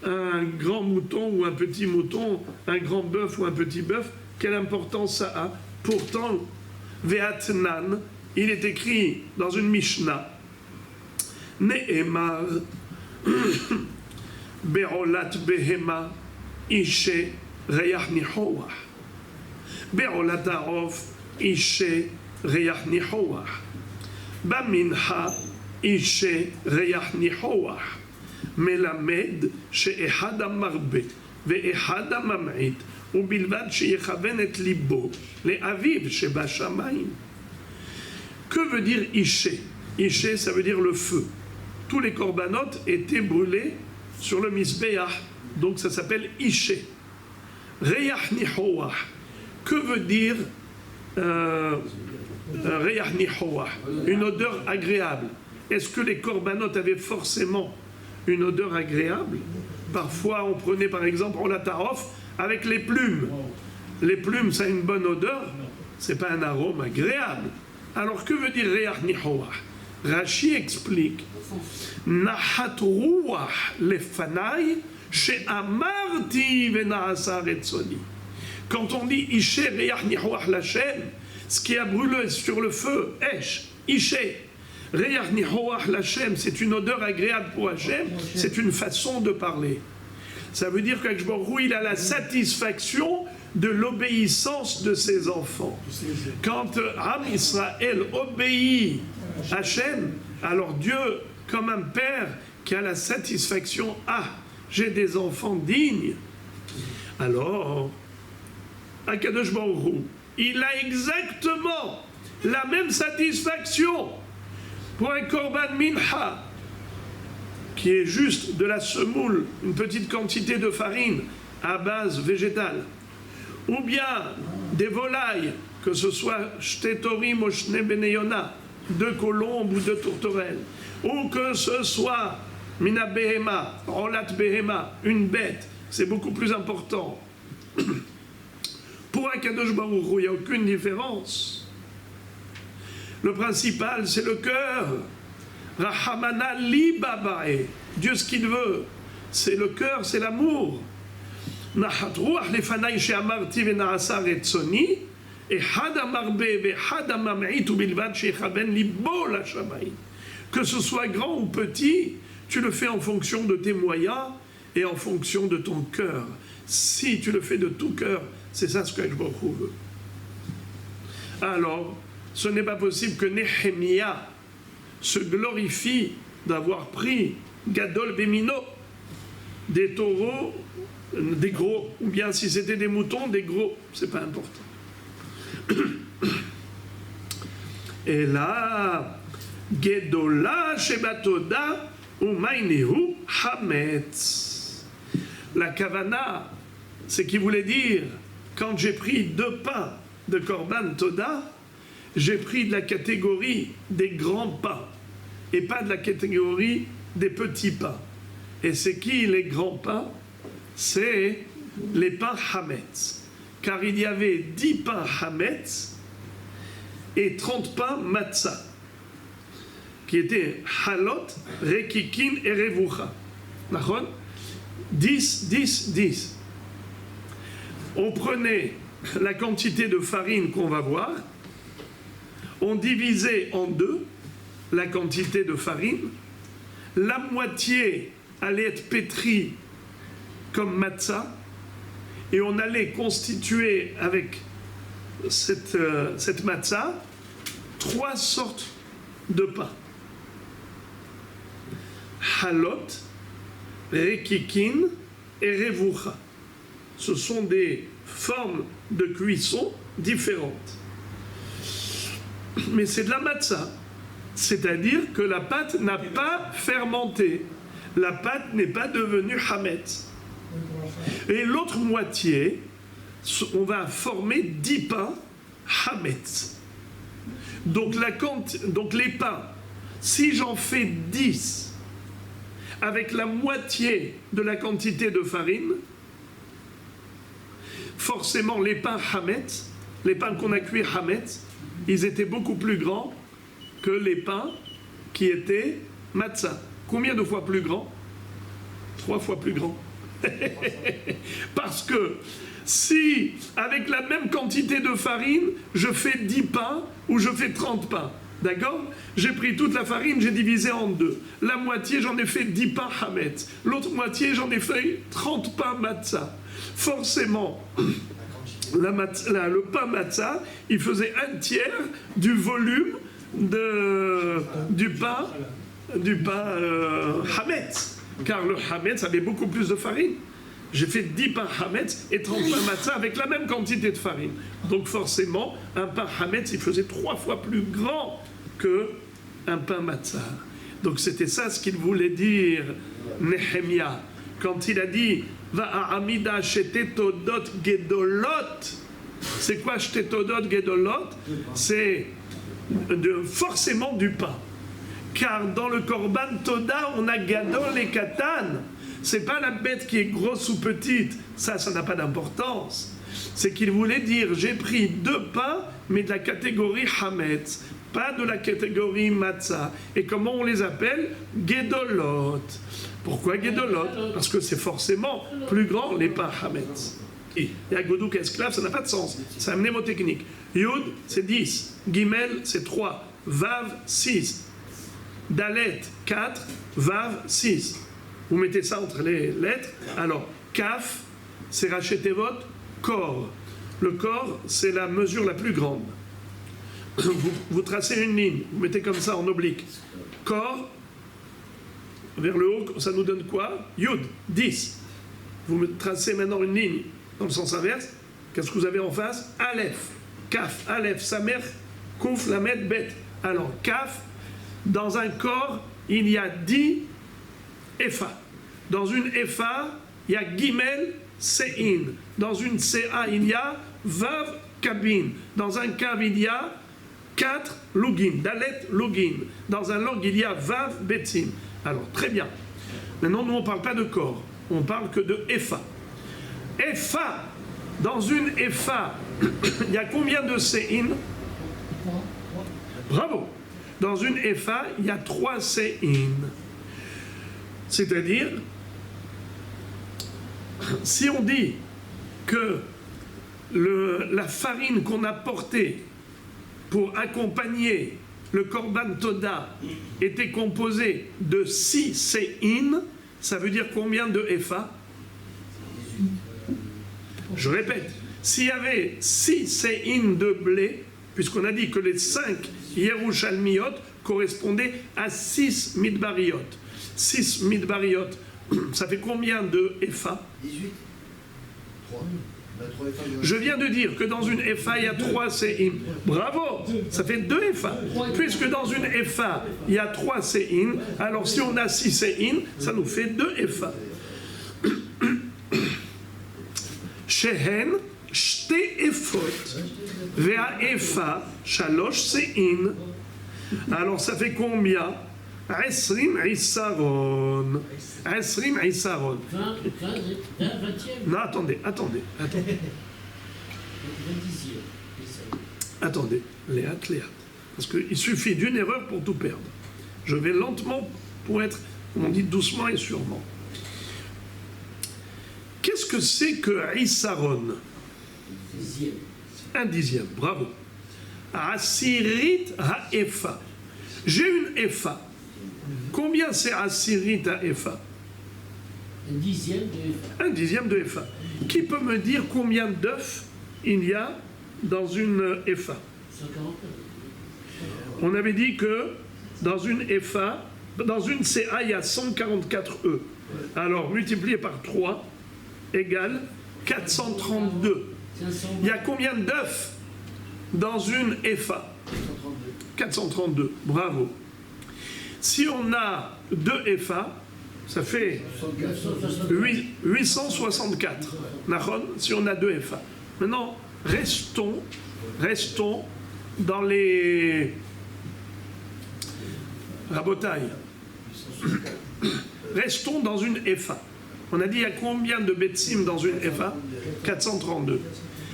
un grand mouton ou un petit mouton, un grand bœuf ou un petit bœuf? Quelle importance ça a? Pourtant, Ve'atnan, il est écrit dans une Mishnah, Ne'emar Be'olat Behema Ishe Reyach Nihoah Be'olat Arov Ishe Reyach Nihoah Baminha Ishe Reyach Nihoah Melamed She'ehad Amarbe Ve'ehad Amam'it ובלבד שיכוון את ליבו לאביו שבשמיים. Que veut dire Ishe? Ishe, ça veut dire le feu. Tous les corbanotes étaient brûlés sur le Misbeach, donc ça s'appelle Ishe. Reyach Nihoah. Que veut dire Reyach Nihoah? Une odeur agréable. Est-ce que les corbanotes avaient forcément une odeur agréable? Parfois, on prenait par exemple en latarof avec les plumes. Les plumes, ça a une bonne odeur, c'est pas un arôme agréable. Alors que veut dire Reyach Nihoah? Rashi explique Nahat ruach lefanai she'amarti ve'na'asa retzoni. Quand on dit Ishe Reyach Nihoah l'Hashem, ce qui a brûlé sur le feu, Esh, Ishe. Reyach Nihoah l'Hashem, c'est une odeur agréable pour Hachem, c'est une façon de parler. Ça veut dire qu'Akadosh Baruch Hu, il a la satisfaction de l'obéissance de ses enfants. Quand Am Israël obéit à Hachem, alors Dieu, comme un père qui a la satisfaction, j'ai des enfants dignes. Alors, Akadosh Baruch Hu, il a exactement la même satisfaction pour un korban mincha, qui est juste de la semoule, une petite quantité de farine à base végétale, ou bien des volailles, que ce soit shtetorim ou shne beneyona, 2 colombes ou 2 tourterelles, ou que ce soit mina behema, rolat behema, une bête, c'est beaucoup plus important. Pour Akadosh Baruch Hu, il n'y a aucune différence. Le principal, c'est le cœur. Rahamana li babae. Dieu, ce qu'il veut, c'est le cœur, c'est l'amour. Nahat ruach lefanai she'amarti ve'na'asa retzoni, echad amarbe ve'echad amam'it ubilvad she'echaben libo l'shamayim. Que ce soit grand ou petit, tu le fais en fonction de tes moyens et en fonction de ton cœur. Si tu le fais de tout cœur, c'est ça ce que je veut. Alors, ce n'est pas possible que Nehemia se glorifie d'avoir pris Gadol Bemino, des taureaux, des gros, ou bien si c'était des moutons, des gros, c'est pas important. Et là, Gedola Shebatoda Umaynehu Hametz. La kavana, c'est qui voulait dire, quand j'ai pris 2 pains de Korban Toda, j'ai pris de la catégorie des grands pains et pas de la catégorie des petits pains. Et c'est qui les grands pains? C'est les pains Hametz. Car il y avait 10 pains Hametz et 30 pains Matzah, qui étaient Halot, Rekikin et Revucha. 10, 10, 10. On prenait la quantité de farine qu'on va voir, on divisait en 2 la quantité de farine, la moitié allait être pétrie comme matzah, et on allait constituer avec cette matzah 3 sortes de pain. Halot, Rekikin et Revucha. Ce sont des formes de cuisson différentes. Mais c'est de la matzah, c'est-à-dire que la pâte n'a pas fermenté, la pâte n'est pas devenue hametz. Et l'autre moitié, on va former 10 pains hametz. Donc les pains, si j'en fais 10 avec la moitié de la quantité de farine, forcément les pains hametz, les pains qu'on a cuits hametz, ils étaient beaucoup plus grands que les pains qui étaient matzah. Combien de fois plus grands? 3 fois plus grands. Parce que si, avec la même quantité de farine, je fais 10 pains ou je fais 30 pains, d'accord? J'ai pris toute la farine, j'ai divisé en 2. La moitié, j'en ai fait 10 pains hametz. L'autre moitié, j'en ai fait 30 pains matzah. Forcément, le pain matzah, il faisait 1/3 du volume du pain hametz. Car le hametz avait beaucoup plus de farine. J'ai fait 10 pains hametz et 30 pains matzah avec la même quantité de farine. Donc forcément, un pain hametz, il faisait 3 fois plus grand qu'un pain matzah. Donc c'était ça ce qu'il voulait dire, Nehemia, quand il a dit Va'amida shetetodot gedolot. C'est quoi shetetodot gedolot? C'est forcément du pain. Car dans le korban toda, on a gadol et katan. C'est pas la bête qui est grosse ou petite. Ça n'a pas d'importance. C'est qu'il voulait dire, j'ai pris 2 pains, mais de la catégorie hametz, pas de la catégorie matzah. Et comment on les appelle? Gedolot. Pourquoi Gedolot? Parce que c'est forcément plus grand les pains hametz. Et Yagodouk esclave, ça n'a pas de sens. C'est un mnémotechnique. Yud, c'est 10. Gimel, c'est 3. Vav, 6. Dalet, 4. Vav, 6. Vous mettez ça entre les lettres. Alors, Kaf, c'est Rachetevot, corps. Le corps, c'est la mesure la plus grande. Vous tracez une ligne, vous mettez comme ça en oblique. Corps, vers le haut, ça nous donne quoi? Yud, 10. Vous tracez maintenant une ligne dans le sens inverse. Qu'est-ce que vous avez en face? Aleph, Kaf, Aleph, Samer, Kouf, Lamed, Bet. Alors, Kaf, dans un corps, il y a 10 Efa. Dans une Efa, il y a Gimel, Sein. Dans une Ca, il y a Vav, Kabin. Dans un Kav, il y a 4 Lugim, Dalet, Lugim. Dans un log, il y a Vav, Betzim. Alors, très bien. Maintenant, nous, on ne parle pas de corps. On parle que de Efa. Efa, dans une Efa, il y a combien de Sein? Bravo. Dans une Efa, il y a 3 Sein. C'est-à-dire, si on dit que la farine qu'on a portée pour accompagner le Korban Toda était composée de 6 Sein, ça veut dire combien de Efa? Je répète, s'il y avait 6 Sein de blé, puisqu'on a dit que les 5 Yerushalmiot correspondaient à 6 Midbariot. 6 Midbariot, ça fait combien de Efa? 18. 3. Je viens de dire que dans une Efa, il y a 3 Sein. Bravo, ça fait 2 Efa. Puisque dans une Efa, il y a 3 Sein, alors si on a 6 Sein, ça nous fait 2 Efa. Shehen, shte Efot, vea Efa, shalosh Sein. Alors ça fait combien? Esrim Issaron. Esrim Issaron. 20e. Non, attendez. Attendez, Léat. Parce qu'il suffit d'une erreur pour tout perdre. Je vais lentement pour être, comme on dit, doucement et sûrement. Qu'est-ce que c'est que Issaron? Un dixième, bravo. Asirit ha-Efa. J'ai une Efa. Combien c'est Asirit ha-Efa? Un dixième de Efa. Un dixième de Efa. Qui peut me dire combien d'œufs il y a dans une Efa? 149. On avait dit que dans une Efa, dans une CA, il y a 144 œufs. Alors, multiplié par 3 égale 432. Il y a combien d'œufs dans une Efa? 432. Bravo. Si on a 2 Efa, ça fait 864. Si on a 2 Efa. Maintenant, restons dans les rabotailles. Restons dans une Efa. On a dit il y a combien de Betsim dans une Efa? 432.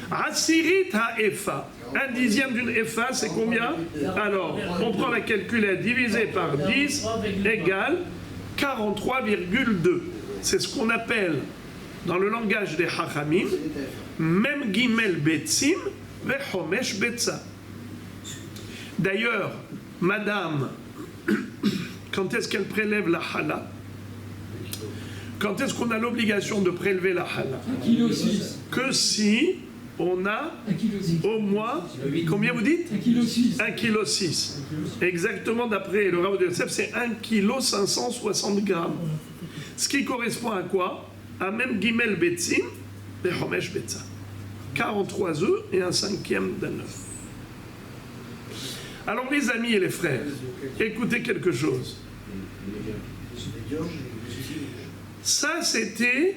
Asirit ha-Efa. Un dixième d'une Efa, c'est combien? Alors, on prend la calculette divisée par 10 égale 43,2. C'est ce qu'on appelle, dans le langage des Chachamim, Mem Gimel Betsim Vechomesh Betsa. D'ailleurs, madame, quand est-ce qu'elle prélève la chala? Quand est-ce qu'on a l'obligation de prélever la chala? 1,6 kg. Que si on a 1,6 kg. au moins, combien vous dites? 1,6 kg. 1,6 kg. Exactement, d'après le Rav de Yosef, c'est 1,560 kg. Ce qui correspond à quoi? À même Gimel Betsim et Homesh Betsa. 43 œufs et un cinquième d'un œuf. Alors les amis et les frères, écoutez quelque chose. Ça, c'était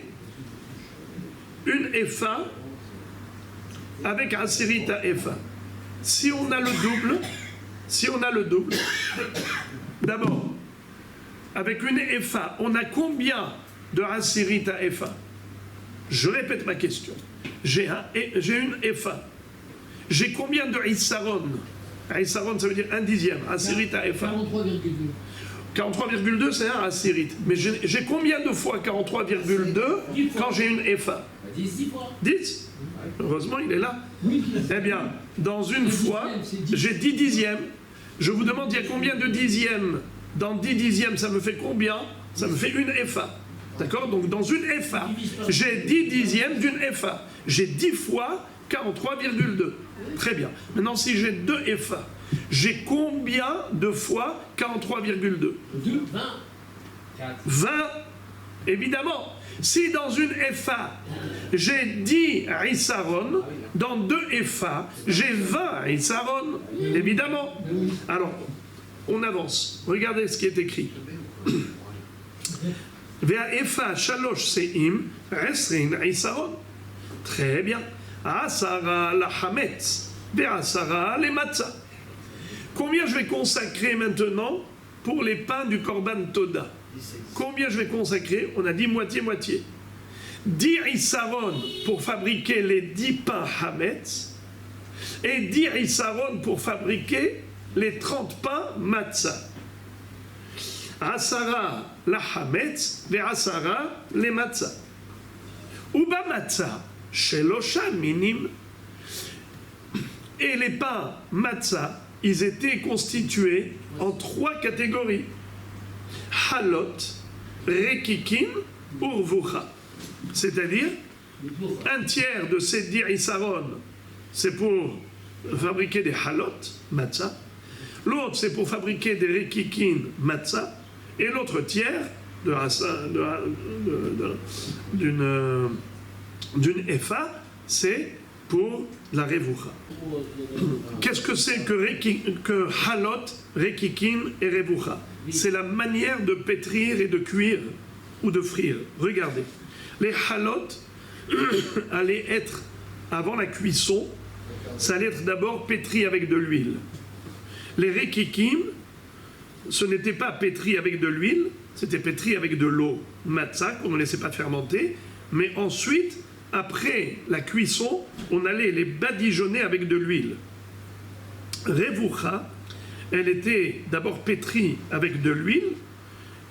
une Efa avec un Sirita Efa. Si on a le double, d'abord, avec une Efa, on a combien de Asirita Efa? Je répète ma question. J'ai une Efa. J'ai combien de Issaron? Issaron, ça veut dire un dixième. Asirita Efa. 43,2. 43,2, c'est un Asirit. Mais j'ai combien de fois 43,2 quand j'ai une Efa? 10 fois. 10? Heureusement, il est là. Oui. Eh bien, dans une fois, j'ai 10 dixièmes. Je vous demande, il y a combien de dixièmes? Dans 10 dixièmes, ça me fait combien? Ça me fait une Efa. D'accord? Donc dans une FA, j'ai 10 dixièmes d'une FA. J'ai 10 fois 43,2. Très bien. Maintenant, si j'ai 2 FA, j'ai combien de fois 43,2? 20. 20, évidemment. Si dans une FA, j'ai 10 Issaron, dans 2 FA, j'ai 20 Issaron, évidemment. Alors, on avance. Regardez ce qui est écrit. Vea FA Shalosh Seim, Resrin Issaron. Très bien. Asara la Hametz, Vea Asara les Matzah. Combien je vais consacrer maintenant pour les pains du Korban Toda? Combien je vais consacrer? On a dit moitié-moitié. 10 Issaron pour fabriquer les 10 pains Hametz et 10 Issaron pour fabriquer les 30 pains Matzah. Asara la Hametz ve Asara les Matzah. Uba Matzah Shelosha Minim. Et les pains Matzah, ils étaient constitués en 3 catégories. Halot, Rekikin, Urvucha. C'est-à-dire, un tiers de ces 10 Issaron, c'est pour fabriquer des halot, matzah. L'autre, c'est pour fabriquer des Rekikin, matzah. Et l'autre tiers d'une Efa, c'est pour la Revucha. Qu'est-ce que c'est que halot, Rekikin et Revucha? C'est la manière de pétrir et de cuire ou de frire. Regardez, les halot allaient être, avant la cuisson, ça allait être d'abord pétri avec de l'huile. Les rekikim, ce n'était pas pétri avec de l'huile, c'était pétri avec de l'eau, matzah, qu'on ne laissait pas fermenter, mais ensuite, après la cuisson, on allait les badigeonner avec de l'huile. Revucha, elle était d'abord pétrie avec de l'huile,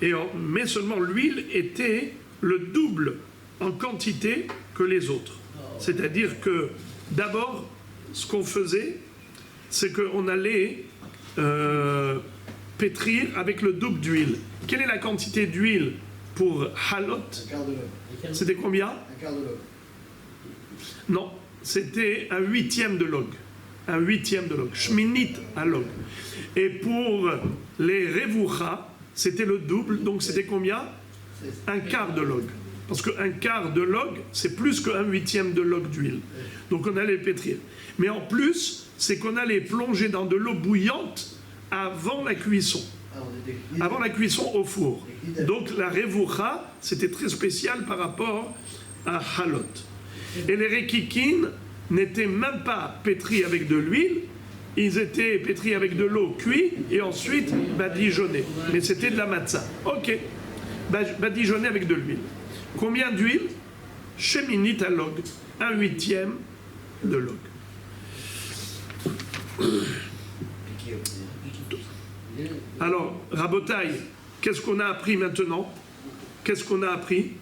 mais seulement l'huile était le double en quantité que les autres. C'est-à-dire que d'abord, ce qu'on faisait, c'est qu'on allait pétrir avec le double d'huile. Quelle est la quantité d'huile pour halot? Un quart de log. C'était combien? Un quart de log. Non, c'était un 1/8 de log. Un 1/8 de log. Shminit à log. Et pour les revucha, c'était le double, donc c'était combien? Un quart de log. Parce qu'un quart de log, c'est plus qu'un 1/8 de log d'huile. Donc on allait pétrir. Mais en plus, c'est qu'on allait plonger dans de l'eau bouillante avant la cuisson. Avant la cuisson au four. Donc la revucha, c'était très spécial par rapport à halot. Et les rekikin n'étaient même pas pétris avec de l'huile, ils étaient pétris avec de l'eau cuite et ensuite badigeonnés. Mais c'était de la matzah. Ok, badigeonnés avec de l'huile. Combien d'huile? Sheminit à log, un 1/8 de log. Alors, Rabotaï, qu'est-ce qu'on a appris maintenant? Qu'est-ce qu'on a appris?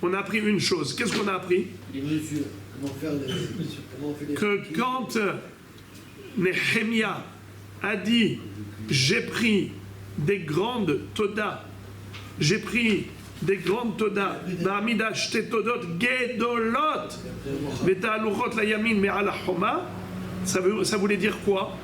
On a appris une chose. Qu'est-ce qu'on a appris? Les mesures. Comment on fait les... Que quand Nehemia a dit « J'ai pris des grandes todas, j'ai pris des grandes todas, Ba'amida shte todot gedolot, v'ta'aluchot la yamin me'al ha'choma », ça voulait dire quoi?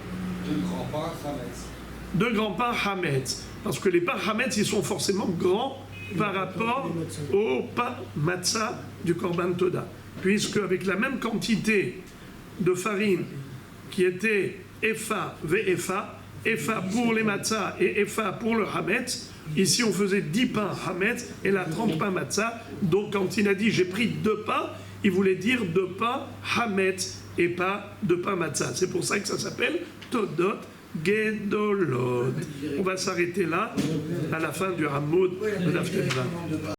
Deux grands pains Hametz. Parce que les pains Hametz, ils sont forcément grands par rapport au pain matzah du Korban Toda. Puisque avec la même quantité de farine qui était Efa ve'Efa, Efa pour les matzah et Efa pour le Hametz, ici on faisait 10 pains Hametz et là 30 pains matzah. Donc quand il a dit j'ai pris 2 pains, il voulait dire 2 pains Hametz et pas 2 pains matzah. C'est pour ça que ça s'appelle Todot Gedolot. On va s'arrêter là, à la fin du Hamoud de Daf Tetvav.